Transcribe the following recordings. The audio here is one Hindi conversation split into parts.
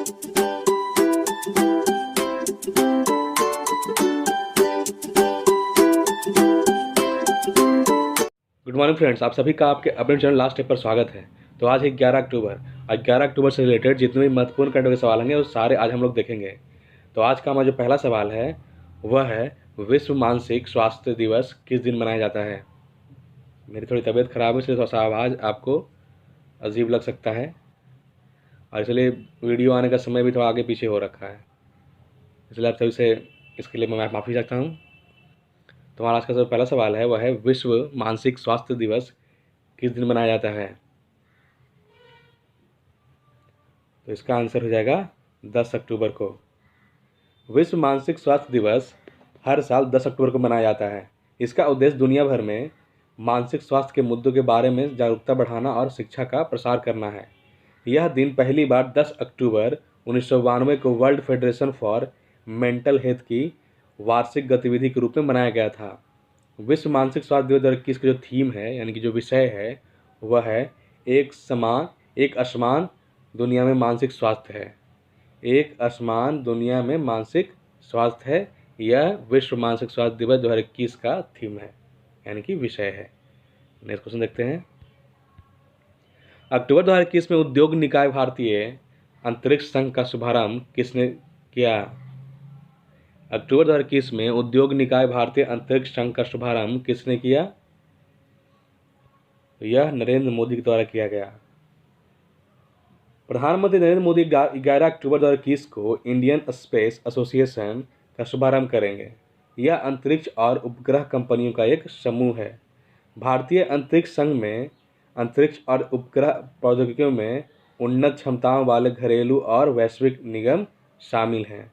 गुड मॉर्निंग फ्रेंड्स, आप सभी का आपके अपने चैनल लास्ट स्टेप पर स्वागत है। तो आज है 11 अक्टूबर। आज 11 अक्टूबर से रिलेटेड जितने भी महत्वपूर्ण करंट के सवाल होंगे वो सारे आज हम लोग देखेंगे। तो आज का हमारा जो पहला सवाल है वह है, विश्व मानसिक स्वास्थ्य दिवस किस दिन मनाया जाता है। मेरी थोड़ी तबीयत खराब है इसलिए थोड़ा सा आवाज़ आपको अजीब लग सकता है, और इसलिए वीडियो आने का समय भी थोड़ा आगे पीछे हो रखा है, इसलिए आप सभी से इसके लिए मैं माफ़ी चाहता हूँ। तो हमारा आज का जो पहला सवाल है वह है, विश्व मानसिक स्वास्थ्य दिवस किस दिन मनाया जाता है। तो इसका आंसर हो जाएगा 10 अक्टूबर को। विश्व मानसिक स्वास्थ्य दिवस हर साल 10 अक्टूबर को मनाया जाता है। इसका उद्देश्य दुनिया भर में मानसिक स्वास्थ्य के मुद्दों के बारे में जागरूकता बढ़ाना और शिक्षा का प्रसार करना है। यह दिन पहली बार 10 अक्टूबर 1992 को world federation for mental health की वार्षिक गतिविधि के रूप में मनाया गया था। विश्व मानसिक स्वास्थ्य दिवस 2021 की जो थीम है, यानी कि जो विषय है, वह है एक असमान दुनिया में मानसिक स्वास्थ्य है। एक असमान दुनिया में मानसिक स्वास्थ्य है, यह विश्व मानसिक स्वास्थ्य दिवस 2021 का थीम है, यानी कि विषय है। नेक्स्ट क्वेश्चन देखते हैं। अक्टूबर 2021 में उद्योग निकाय भारतीय अंतरिक्ष संघ का शुभारंभ किसने किया। अक्टूबर 2021 में उद्योग निकाय भारतीय अंतरिक्ष संघ का शुभारंभ किसने किया। यह नरेंद्र मोदी के द्वारा किया गया। प्रधानमंत्री नरेंद्र मोदी 11 अक्टूबर 2021 को इंडियन स्पेस एसोसिएशन का शुभारंभ करेंगे। यह अंतरिक्ष और उपग्रह कंपनियों का एक समूह है। भारतीय अंतरिक्ष संघ में अंतरिक्ष और उपग्रह प्रौद्योगिकियों में उन्नत क्षमताओं वाले घरेलू और वैश्विक निगम शामिल हैं।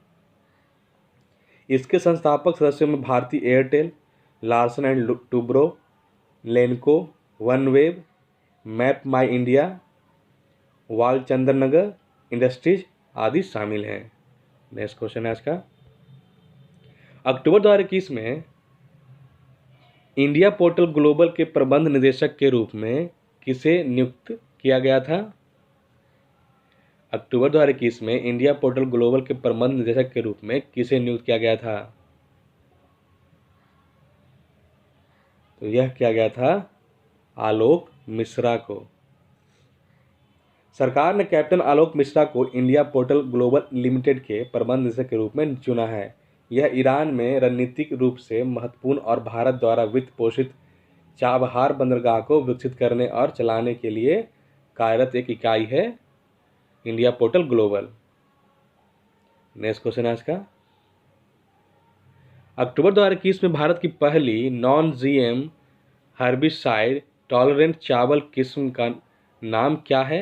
इसके संस्थापक सदस्यों में भारती एयरटेल, लार्सन एंड टूब्रो, लेनको, वनवेब, मैप माई इंडिया, वालचंद्रनगर इंडस्ट्रीज आदि शामिल हैं। नेक्स्ट क्वेश्चन है आज का। अक्टूबर 2021 में इंडिया पोर्टल ग्लोबल के प्रबंध निदेशक के रूप में किसे नियुक्त किया गया था। अक्टूबर 2021 में इंडिया पोर्टल ग्लोबल के प्रबंध निदेशक के रूप में किसे नियुक्त किया गया था। तो यह किया गया था आलोक मिश्रा को। सरकार ने कैप्टन आलोक मिश्रा को इंडिया पोर्टल ग्लोबल लिमिटेड के प्रबंध निदेशक के रूप में चुना है। यह ईरान में रणनीतिक रूप से महत्वपूर्ण और भारत द्वारा वित्त पोषित चाबहार बंदरगाह को विकसित करने और चलाने के लिए कार्यरत एक इकाई है, India portal global. Next question आज का। अक्टूबर 2021 में भारत की पहली नॉन जीएम हर्बिसाइड टॉलरेंट चावल किस्म का नाम क्या है।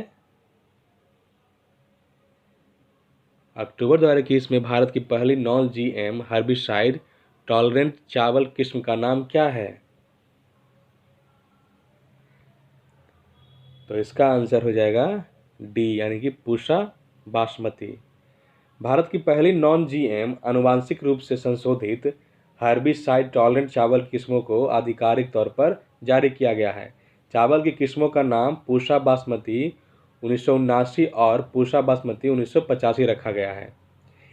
अक्टूबर 2021 में भारत की पहली नॉन जीएम हर्बिसाइड टॉलरेंट चावल किस्म का नाम क्या है। तो इसका आंसर हो जाएगा डी, यानी कि पूसा बासमती। भारत की पहली नॉन जीएम आनुवांशिक रूप से संशोधित हर्बिसाइड टॉलरेंट चावल किस्मों को आधिकारिक तौर पर जारी किया गया है। चावल की किस्मों का नाम पूसा बासमती 1979 और पूसा बासमती 1985 रखा गया है।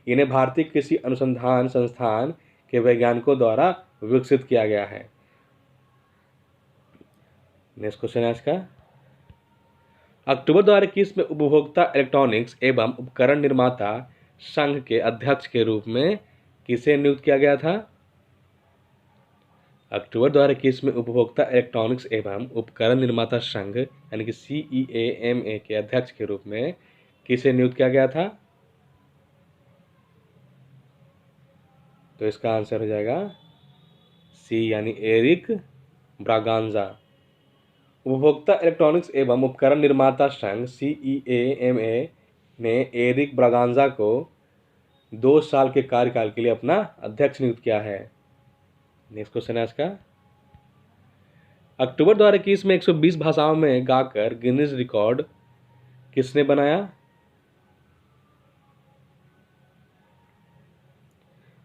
इन्हें भारतीय कृषि अनुसंधान संस्थान के वैज्ञानिकों द्वारा विकसित किया गया है। नेक्स्ट क्वेश्चन है आज का। अक्टूबर 2021 में उपभोक्ता इलेक्ट्रॉनिक्स एवं उपकरण निर्माता संघ के अध्यक्ष के रूप में किसे नियुक्त किया गया था। अक्टूबर 2021 में उपभोक्ता इलेक्ट्रॉनिक्स एवं उपकरण निर्माता संघ, यानी कि CEAMA के अध्यक्ष के रूप में किसे नियुक्त किया गया था। तो इसका आंसर हो जाएगा सी, यानी एरिक ब्रागांजा। उपभोक्ता इलेक्ट्रॉनिक्स एवं उपकरण निर्माता संघ CEAMA ने एरिक ब्रागांजा को 2 साल के कार्यकाल के लिए अपना अध्यक्ष नियुक्त किया है। नेक्स्ट क्वेश्चन है आज का। अक्टूबर 2021 में 120 भाषाओं में गाकर गिनीज रिकॉर्ड किसने बनाया।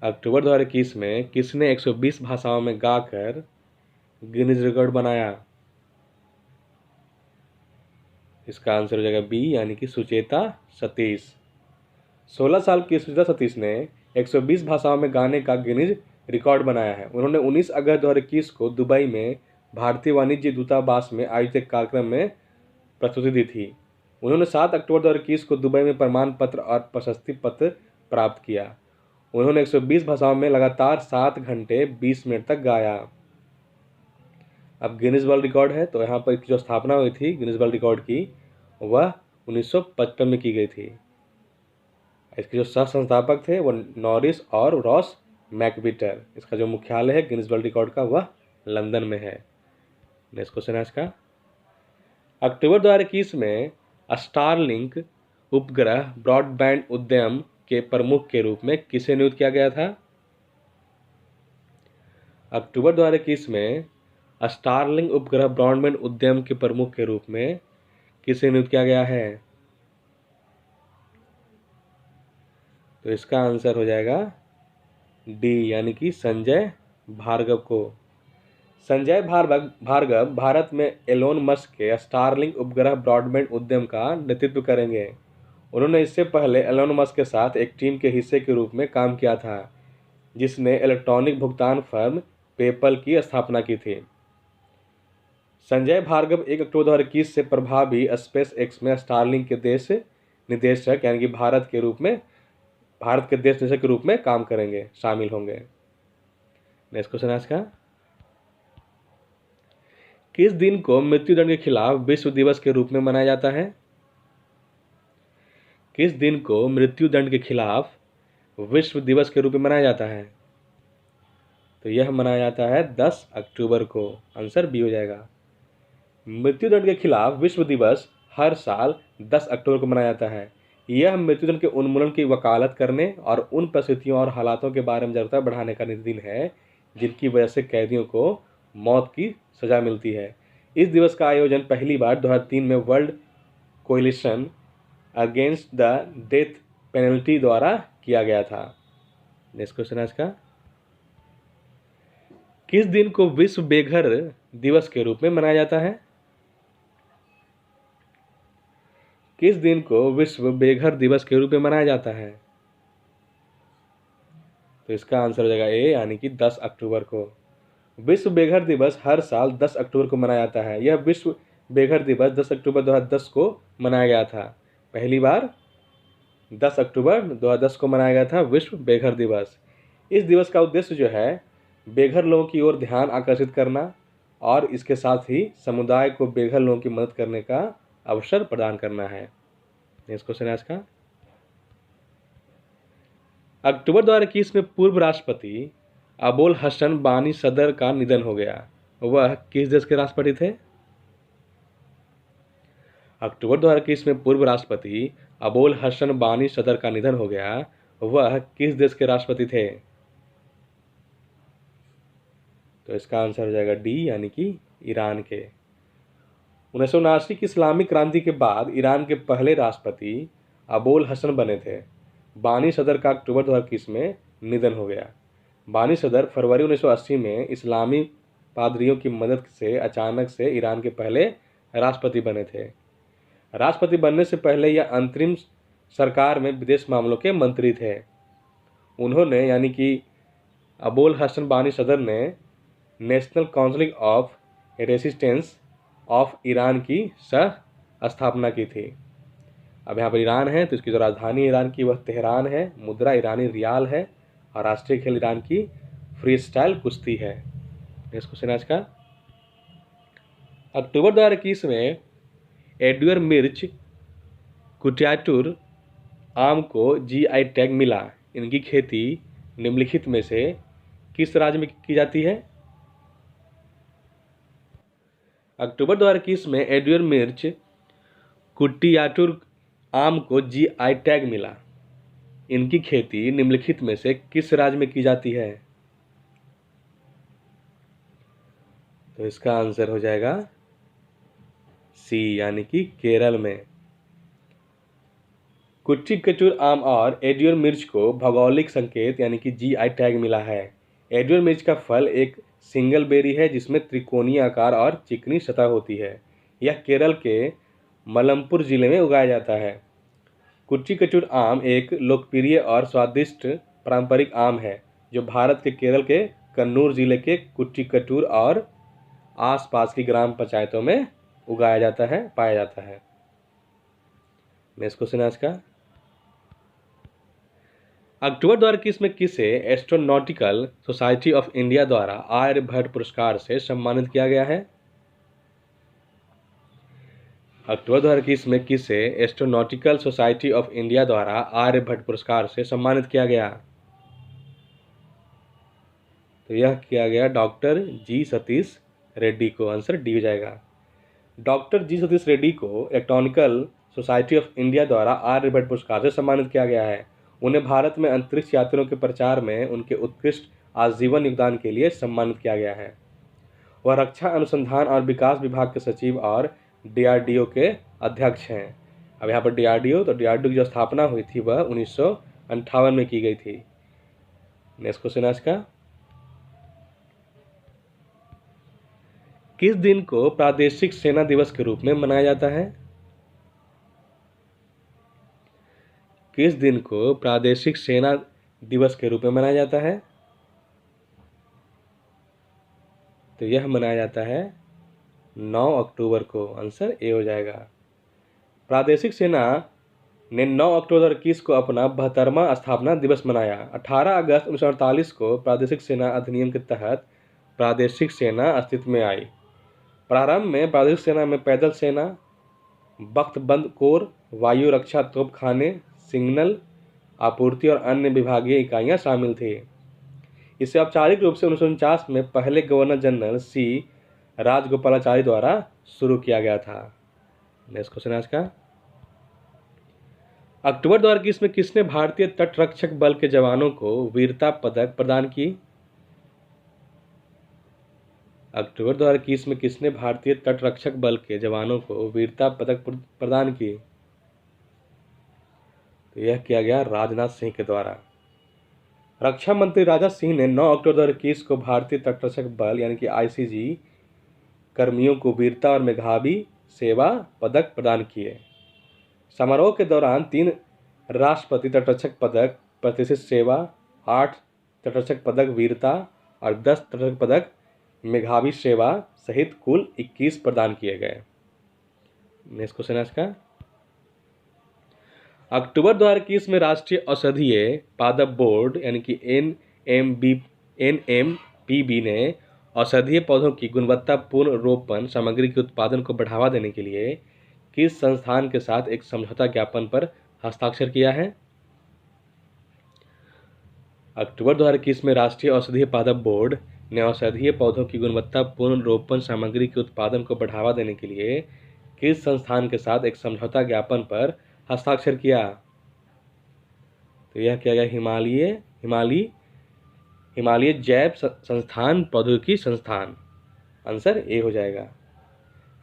अक्टूबर 2021 में किसने 120 भाषाओं में गाकर गिनीज रिकॉर्ड बनाया। इसका आंसर हो जाएगा बी, यानी कि सुचेता सतीश। 16 साल की सुचित्रा सतीश ने 120 भाषाओं में गाने का गिनीज रिकॉर्ड बनाया है। उन्होंने 19 अगस्त 2021 को दुबई में भारतीय वाणिज्य दूतावास में आयोजित एक कार्यक्रम में प्रस्तुति दी थी। उन्होंने 7 अक्टूबर 2021 को दुबई में प्रमाण पत्र और प्रशस्ति पत्र प्राप्त किया। उन्होंने 120 भाषाओं में लगातार 7 घंटे 20 मिनट तक गाया। अब गिनीज वर्ल्ड रिकॉर्ड है, तो यहाँ पर जो स्थापना हुई थी गिनीज वर्ल्ड रिकॉर्ड की, वह 1955 में की गई थी। इसके जो सह संस्थापक थे वो नॉरिस और रॉस मैकविटर। इसका जो मुख्यालय है गिनीज वर्ल्ड रिकॉर्ड का वह लंदन में है। नेक्स्ट क्वेश्चन है इसका, अक्टूबर 2021 में स्टारलिंक उपग्रह ब्रॉडबैंड उद्यम के प्रमुख के रूप में किसे नियुक्त किया गया था? अक्टूबर 2021 में स्टारलिंक उपग्रह ब्रॉडबैंड उद्यम के प्रमुख के रूप में किसे नियुक्त किया गया है? तो इसका आंसर हो जाएगा डी, यानी कि संजय भार्गव को। संजय भार्गव भारत में एलोन मस्क के स्टारलिंक उपग्रह ब्रॉडबैंड उद्यम का नेतृत्व करेंगे। उन्होंने इससे पहले एलोन मस्क के साथ एक टीम के हिस्से के रूप में काम किया था, जिसने इलेक्ट्रॉनिक भुगतान फर्म पेपल की स्थापना की थी। संजय भार्गव 1 अक्टूबर 2021 से प्रभावी स्पेस एक्स में स्टारलिंक के देश निदेशक यानी कि भारत के देश निदेशक के रूप में काम करेंगे, शामिल होंगे। नेक्स्ट क्वेश्चन है इसका, किस दिन को मृत्युदंड के खिलाफ विश्व दिवस के रूप में मनाया जाता है? किस दिन को मृत्युदंड के खिलाफ विश्व दिवस के रूप में मनाया जाता है? तो यह मनाया जाता है 10 अक्टूबर को। आंसर बी हो जाएगा। मृत्युदंड के खिलाफ विश्व दिवस हर साल 10 अक्टूबर को मनाया जाता है। यह मृत्युदंड के उन्मूलन की वकालत करने और उन परिस्थितियों और हालातों के बारे में जागरूकता बढ़ाने का दिन है जिनकी वजह से कैदियों को मौत की सजा मिलती है। इस दिवस का आयोजन पहली बार 2003 में world coalition against the death penalty द्वारा किया गया था। नेक्स्ट क्वेश्चन है इसका, किस दिन को विश्व बेघर दिवस के रूप में मनाया जाता है? किस दिन को विश्व बेघर दिवस के रूप में मनाया जाता है? तो इसका आंसर हो जाएगा ए, यानी कि 10 अक्टूबर को। विश्व बेघर दिवस हर साल 10 अक्टूबर को मनाया जाता है। यह विश्व बेघर दिवस 10 अक्टूबर 2010 को मनाया गया था। पहली बार 10 अक्टूबर 2010 को मनाया गया था विश्व बेघर दिवस। इस दिवस का उद्देश्य जो है बेघर लोगों की ओर ध्यान आकर्षित करना और इसके साथ ही समुदाय को बेघर लोगों की मदद करने का अवसर प्रदान करना है। नेक्स्ट क्वेश्चन है इसका, अक्टूबर 2021 में पूर्व राष्ट्रपति अबोल हसन बानी सदर का निधन हो गया। वह किस देश के राष्ट्रपति थे? अक्टूबर 2021 में पूर्व राष्ट्रपति अबोल हसन बानी सदर का निधन हो गया। वह किस देश के राष्ट्रपति थे? तो इसका आंसर हो जाएगा डी, यानी कि ईरान के। 1979 की इस्लामिक क्रांति के बाद ईरान के पहले राष्ट्रपति अबोल हसन बने थे। बानी सदर का अक्टूबर 2021 में निधन हो गया। बानी सदर फरवरी 1980 में इस्लामी पादरियों की मदद से अचानक से ईरान के पहले राष्ट्रपति बने थे। राष्ट्रपति बनने से पहले यह अंतरिम सरकार में विदेश मामलों के मंत्री थे। उन्होंने यानी कि अबोल हसन बानी सदर ने national council of resistance of Iran की सह स्थापना की थी। अब यहाँ पर ईरान है तो इसकी जो राजधानी ईरान की वह तेहरान है, मुद्रा ईरानी रियाल है और राष्ट्रीय खेल ईरान की फ्री स्टाइल कुश्ती है। नेक्स्ट क्वेश्चन आज का, अक्टूबर 2021 में एडुअर मिर्च कुट्याटूर आम को जीआई टैग मिला। इनकी खेती निम्नलिखित में से किस राज्य में की जाती है? अक्टूबर 2021 में एडुअर मिर्च कुट्याटूर आम को जीआई टैग मिला। इनकी खेती निम्नलिखित में से किस राज्य में की जाती है? तो इसका आंसर हो जाएगा सी, यानी कि केरल में। कुट्याटूर आम और एडुअर मिर्च को भौगोलिक संकेत यानी कि जीआई टैग मिला है। एडुअर मिर्च का फल एक सिंगल बेरी है जिसमें त्रिकोणीय आकार और चिकनी सतह होती है। यह केरल के मलप्पुरम जिले में उगाया जाता है। कुच्ची कचूर आम एक लोकप्रिय और स्वादिष्ट पारंपरिक आम है जो भारत के केरल के कन्नूर जिले के कुच्ची कचूर और आसपास की ग्राम पंचायतों में उगाया जाता है, पाया जाता है। नेक्स्ट क्वेश्चन आज का, अक्टूबर 2021 में किसे एस्ट्रोनॉटिकल सोसाइटी ऑफ इंडिया द्वारा आर्यभट्ट पुरस्कार से सम्मानित किया गया है? अक्टूबर 2021 में किसे एस्ट्रोनॉटिकल सोसाइटी ऑफ इंडिया द्वारा आर्यभट्ट पुरस्कार से सम्मानित किया गया? तो यह किया गया डॉक्टर जी सतीश रेड्डी को। आंसर डी हो जाएगा। डॉक्टर जी सतीश रेड्डी को इलेक्ट्रॉनिकल सोसाइटी ऑफ इंडिया द्वारा आर्यभट्ट पुरस्कार से सम्मानित किया गया है। उन्हें भारत में अंतरिक्ष यात्रियों के प्रचार में उनके उत्कृष्ट आजीवन योगदान के लिए सम्मानित किया गया है। वह रक्षा अनुसंधान और विकास विभाग के सचिव और डीआरडीओ के अध्यक्ष हैं। अब यहाँ पर डीआरडीओ, तो डीआरडीओ की जो स्थापना हुई थी वह 1958 में की गई थी। नेक्स्ट क्वेश्चन आज का, किस दिन को प्रादेशिक सेना दिवस के रूप में मनाया जाता है? किस दिन को प्रादेशिक सेना दिवस के रूप में मनाया जाता है? तो यह मनाया जाता है 9 अक्टूबर को। आंसर ए हो जाएगा। प्रादेशिक सेना ने 9 अक्टूबर 2021 को अपना 72वां स्थापना दिवस मनाया। 18 अगस्त 1948 को प्रादेशिक सेना अधिनियम के तहत प्रादेशिक सेना अस्तित्व में आई। प्रारंभ में प्रादेशिक सेना में पैदल सेना, बख्तबंद कोर, वायु रक्षा तोपखाने, सिग्नल आपूर्ति और अन्य विभागीय इकाइयां शामिल थी। इसे औपचारिक रूप से 1949 में पहले गवर्नर जनरल सी राजगोपालाचारी द्वारा शुरू किया गया था। नेक्स्ट क्वेश्चन आज का, अक्टूबर 2021 में किसने भारतीय तटरक्षक बल के जवानों को वीरता पदक प्रदान की? अक्टूबर 2021 में किसने भारतीय तटरक्षक बल के जवानों को वीरता पदक प्रदान की? तो यह किया गया राजनाथ सिंह के द्वारा। रक्षा मंत्री राजनाथ सिंह ने 9 अक्टूबर 2021 को भारतीय तटरक्षक बल यानी कि आईसीजी कर्मियों को वीरता और मेधावी सेवा पदक प्रदान किए। समारोह के दौरान 3 राष्ट्रपति तटरक्षक पदक प्रतिष्ठित सेवा, 8 तटरक्षक पदक वीरता और 10 तटरक्षक पदक मेधावी सेवा सहित कुल 21 प्रदान किए गए। नेक्स्ट क्वेश्चन आज का, अक्टूबर 2021 में राष्ट्रीय औषधीय पादप बोर्ड यानी कि एनएमपीबी ने औषधीय पौधों की गुणवत्तापूर्ण रोपण सामग्री के उत्पादन को बढ़ावा देने के लिए किस संस्थान के साथ एक समझौता ज्ञापन पर हस्ताक्षर किया है? अक्टूबर 2021 में राष्ट्रीय औषधीय पादप बोर्ड ने औषधीय पौधों की गुणवत्तापूर्ण रोपण सामग्री के उत्पादन को बढ़ावा देने के लिए किस संस्थान के साथ एक समझौता ज्ञापन पर हस्ताक्षर किया? तो यह किया गया हिमालय जैव संस्थान प्रौद्योगिकी संस्थान। आंसर ए हो जाएगा।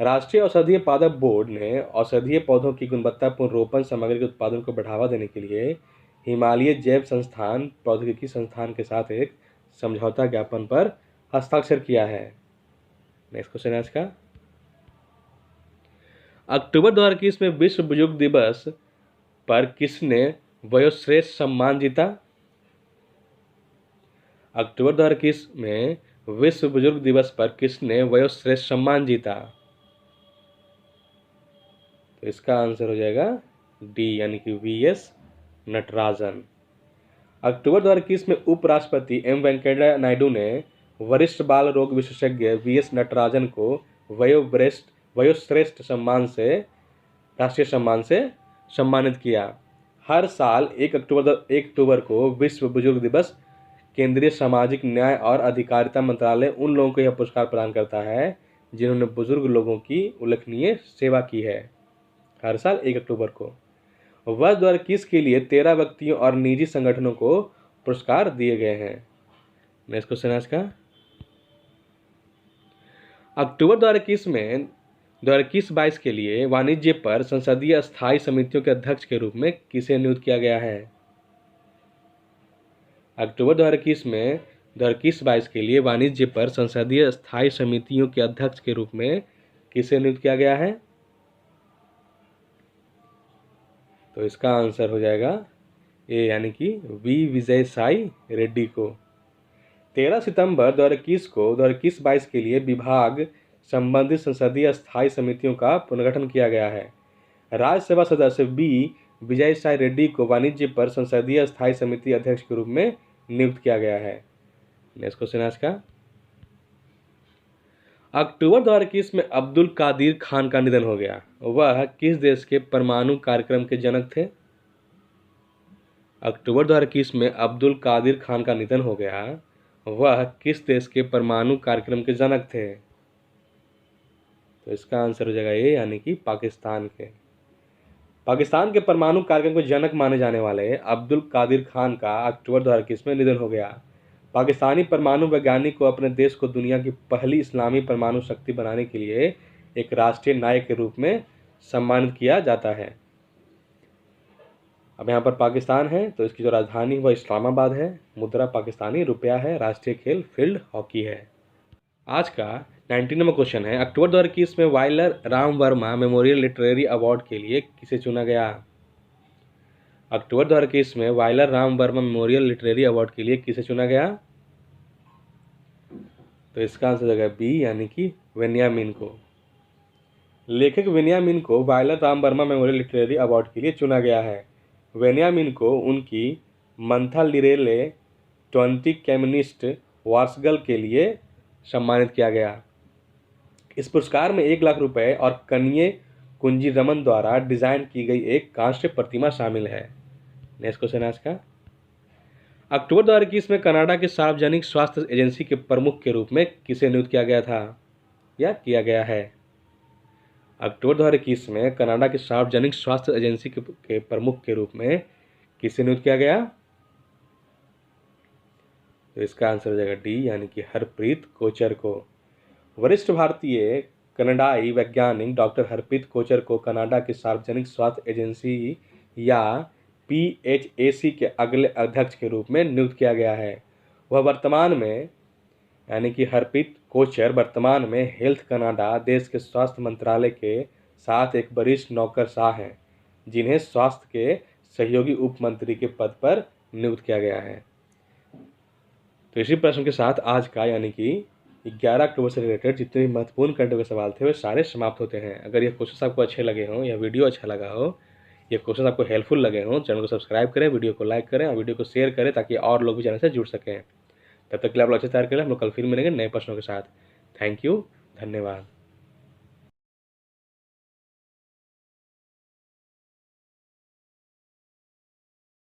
राष्ट्रीय औषधीय पादप बोर्ड ने औषधीय पौधों की गुणवत्तापूर्ण रोपण सामग्री के उत्पादन को बढ़ावा देने के लिए हिमालय जैव संस्थान प्रौद्योगिकी संस्थान के साथ एक समझौता ज्ञापन पर हस्ताक्षर किया है। नेक्स्ट क्वेश्चन आज का, अक्टूबर 2021 में विश्व बुजुर्ग दिवस पर किसने वयोश्रेष्ठ सम्मान जीता? अक्टूबर 2021 में विश्व बुजुर्ग दिवस पर किसने वयोश्रेष्ठ सम्मान जीता? तो इसका आंसर हो जाएगा डी यानी कि वीएस नटराजन। अक्टूबर 2021 में उपराष्ट्रपति एम वेंकैया नायडू ने वरिष्ठ बाल रोग विशेषज्ञ वीएस नटराजन को वयोश्रेष्ठ सम्मान से राष्ट्रीय सम्मान से सम्मानित किया। हर साल 1 अक्टूबर को विश्व बुजुर्ग दिवस केंद्रीय सामाजिक न्याय और अधिकारिता मंत्रालय उन लोगों को यह पुरस्कार प्रदान करता है जिन्होंने बुजुर्ग लोगों की उल्लेखनीय सेवा की है। हर साल 1 अक्टूबर को वर्ष 2021 के लिए 13 व्यक्तियों और निजी संगठनों को पुरस्कार दिए गए हैं। नेक्स्ट क्वेश्चन आज का, अक्टूबर 2021 में 2021-22 के लिए वाणिज्य पर संसदीय स्थायी समितियों के अध्यक्ष के रूप में किसे नियुक्त किया गया है? अक्टूबर 2021 में 2021-22 के लिए वाणिज्य पर संसदीय स्थायी समितियों के अध्यक्ष के रूप में किसे नियुक्त किया गया है? तो इसका आंसर हो जाएगा ए यानी कि वी विजय साई रेड्डी को। 13 सितंबर 2021 के लिए विभाग संबंधित संसदीय स्थायी समितियों का पुनर्गठन किया गया है। राज्यसभा सदस्य बी विजय साई रेड्डी को वाणिज्य पर संसदीय स्थायी समिति अध्यक्ष के रूप में नियुक्त किया गया है। नेक्स्ट क्वेश्चन आज का, अक्टूबर 2021 में अब्दुल कादिर खान का निधन हो गया। वह किस देश के परमाणु कार्यक्रम के जनक थे? अक्टूबर 2021 में अब्दुल कादिर खान का निधन हो गया। वह किस देश के परमाणु कार्यक्रम के जनक थे? तो इसका आंसर हो जाएगा ए यानी कि पाकिस्तान के। पाकिस्तान के परमाणु कार्यक्रम के जनक माने जाने वाले अब्दुल कादिर खान का अक्टूबर 2021 में निधन हो गया। पाकिस्तानी परमाणु वैज्ञानिक को अपने देश को दुनिया की पहली इस्लामी परमाणु शक्ति बनाने के लिए एक राष्ट्रीय नायक के रूप में सम्मानित किया जाता है। अब यहाँ पर पाकिस्तान है तो इसकी जो राजधानी वह इस्लामाबाद है, मुद्रा पाकिस्तानी रुपया है, राष्ट्रीय खेल फील्ड हॉकी है। आज का 19 नंबर क्वेश्चन है, अक्टूबर 2021 में Vayalar Rama Varma memorial literary award के लिए किसे चुना गया? अक्टूबर 2021 में Vayalar Rama Varma memorial literary award के लिए किसे चुना गया? तो इसका आंसर हो जाएगा बी यानी कि बेन्यामिन को। लेखक बेन्यामिन को Vayalar Rama Varma memorial literary award के लिए चुना गया है। बेन्यामिन को उनकी मंथा लिरेले 20 कम्युनिस्ट वार्सगल के लिए सम्मानित किया गया। इस पुरस्कार में 1 लाख रुपए और कन्ये कुंजी रमन द्वारा डिजाइन की गई एक कांस्य प्रतिमा शामिल है। नेक्स्ट क्वेश्चन आज का, अक्टूबर 2021 में कनाडा के सार्वजनिक स्वास्थ्य एजेंसी के प्रमुख के रूप में किसे नियुक्त किया गया था या किया गया है? अक्टूबर 2021 में कनाडा के सार्वजनिक स्वास्थ्य एजेंसी के प्रमुख के रूप में किसे नियुक्त किया गया? तो इसका आंसर हो जाएगा डी यानी कि हरप्रीत कोचर को। वरिष्ठ भारतीय कनाडाई वैज्ञानिक डॉक्टर हरप्रीत कोचर को कनाडा की सार्वजनिक स्वास्थ्य एजेंसी या PHAC के अगले अध्यक्ष के रूप में नियुक्त किया गया है। वह वर्तमान में यानी कि हरप्रीत कोचर वर्तमान में हेल्थ कनाडा देश के स्वास्थ्य मंत्रालय के साथ एक वरिष्ठ नौकरशाह हैं, जिन्हें स्वास्थ्य के सहयोगी उप मंत्री के पद पर नियुक्त किया गया है। तो इसी प्रश्न के साथ आज का यानी कि 11 अक्टूबर से रिलेटेड जितने भी महत्वपूर्ण करंट के सवाल थे वे सारे समाप्त होते हैं। अगर ये क्वेश्चन आपको अच्छे लगे हों या वीडियो अच्छा लगा हो, ये क्वेश्चन आपको हेल्पफुल लगे हों, चैनल को सब्सक्राइब करें, वीडियो को लाइक करें और वीडियो को शेयर करें ताकि और लोग भी चैनल से जुड़ सकें। तब तक के लिए आप लोग अच्छे तैयार करें। हम लोग कल फिर मिलेंगे नए प्रश्नों के साथ। थैंक यू, धन्यवाद।